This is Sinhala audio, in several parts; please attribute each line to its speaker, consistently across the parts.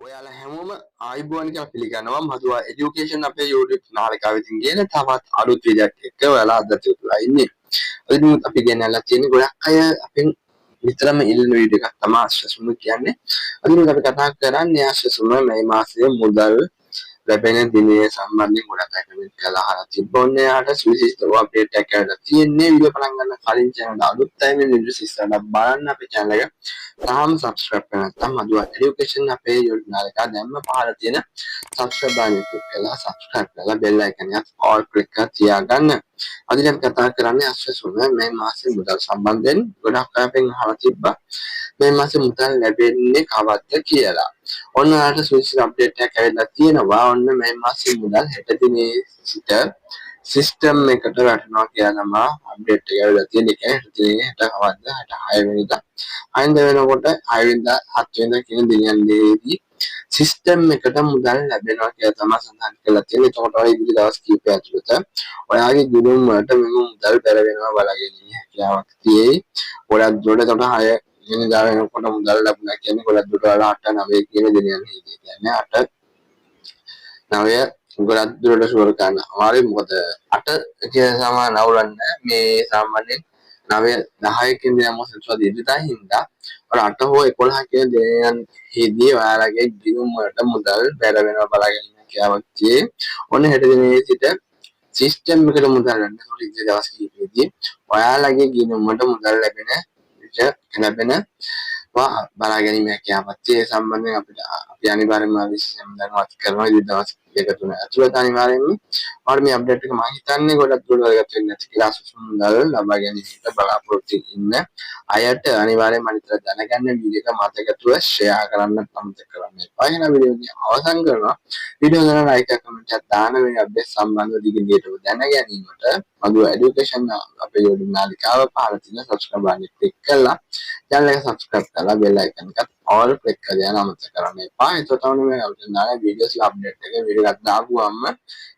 Speaker 1: ඔයාලා හැමෝම ආයුබෝවන් කියලා පිළිගන්නවා මధుවා এডুকেෂන් අපේ YouTube නාලිකාව ඉතින් ගේන තවත් අලුත් වීඩියෝයක් එක්ක ඔයාලා අද තුලා ඉන්නේ. අද අපි ගෙනල්ලා තියෙන ගොඩක් අය අපෙන් විතරම ඉල්ලන වීඩියෝ එකක් තමයි අශ්වසුම කියන්නේ. අද අපි කතා කරන්නේ අශ්වසුම මේ මාසයේ මුදල් ලැබෙන දිනේ සම්බන්ධයෙන් ගොඩක් අය කමෙන්ට් කරලා අහලා තිබ්බොන්නේ යාට සුවිශේෂ අප්ඩේට් එකක් කරලා තියෙන්නේ. වීඩියෝ පටන් ගන්න කලින් channel අලුත් අය මේ වීඩියෝ ඉස්සරහට බලන්න අපේ channel එක තාම subscribe කරලා නැත්නම් මధుවා এডুকেෂන් අපේ YouTube නාලිකාව දැම්ම පහළ තියෙන subscribe බටන් එක click කරලා subscribe කරලා bell icon එකත් all click කරලා තියාගන්න. අද අපි කතා කරන්නේ අශ්වසුම මේ මාසේ මුදල් සම්බන්ධයෙන් ගොඩක් අය අපෙන් අහලා තිබ්බා. මේ මාසේ මුදල් ලැබෙන්නේ කවද්ද කියලා. ඔන්න ඔයාලට සුවිශේෂ අප්ඩේට් එකක් ඇවිල්ලා තියෙනවා. ඔන්න මේ මාසේ මුදල් හෙට දිනේ සිට සිස්ටම් එකට වැටෙනවා කියලා තමයි අප්ඩේට් එක ඇවිල්ලා තියෙන්නේ. ඒ කියන්නේ හෙට කවද්ද? හෙට 6 වෙනිදා. 6 වෙනකොට 6 වෙනිදා 7 වෙනිදා කියන දිනයන්දී සිස්ටම් එකට මුදල් ලැබෙනවා කියලා තමයි සඳහන් කරලා තියෙන්නේ. ඒකට ඔය ඉදිරි දවස් කිහිපය ඇතුළත ඔයාගේ ගුණම් වලට මෙම මුදල් බැර වෙනවා බලාගෙන ඉන්න හැකියාවක් තියෙයි. ගොඩක් දුරට 6 වෙනිදා වෙනකොට මුදල් ලැබුණා කියන්නේ ගොඩක් දුරට වල 8 9 කියන දිනයන්හිදී කියන්නේ 8 9 ගොඩක් දුරට ෂුවර් ගන්න අමාරුයි. මොකද 8 කියන සමාන අවුලන්නේ මේ සාමාන්‍යයෙන් 9 10 කියන දේ මොකද සුවදී ඉඳලා හින්දා ඔර 8 හෝ 11 කියන දිනයන්හිදී ඔයාලගේ ගිණුම් වලට මුදල් බැර වෙනවා බලාගෙන ඉන්න හැකියාවක් තියෙයි. ඔන්න හෙට දිනේ සිට සිස්ටම් එකට මුදල් ගන්න ඉදිරි දවස් කිහිපෙදී ඔයාලගේ ගිණුම් වලට මුදල් ලැබෙන බලා ගැනීම හැකියාවක් තියෙයි. සම්බන්ධයෙන් අපි අනිවාර්යයෙන්ම විශේෂයෙන්ම දැනුවත් කරනවා ඉදිරි දවස් දෙක තුන ඇතුළත අනිවාර්යයෙන්ම මම මේ අප්ඩේට් එක මම හිතන්නේ ගොඩක් දුරට ගත වෙන්නේ නැති කියලා අසුසුම් මුදල් ලබා ගැනීමට බලාපොරොත්තු ඉන්න අයට අනිවාර්යයෙන්ම අනිතර දැනගන්න වීඩියෝ එක මතකතුව ෂෙයා කරන්න අමතක කරන්න එපා. එහෙනම් වීඩියෝ එක අවසන් කරනවා. වීඩියෝ එක ලයික් එකක් කමෙන්ට් එකක් දාන මේ අප්ඩේට් සම්බන්ධව දිගින් දිගටම දැන ගැනීමට මధుවා এডুকেෂන් අපේ YouTube නාලිකාව පහළ තියෙන subscribe බටන් එක click කරලා channel එක subscribe කරලා bell icon එකත් all click කරලා යන අමතක කරන්න එපා. එතකොට තමයි මේ අපිට දාන වීඩියෝස් අප්ඩේට් එක වීඩියෝ එකක් දාපුවම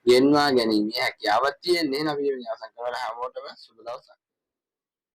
Speaker 1: ගෙන්වා ගැනීම හැකියාවක් තියෙන්නේ. එහෙනම් වීඩියෝ එක අවසන් කරලා හැමෝටම සුබ දවසක්.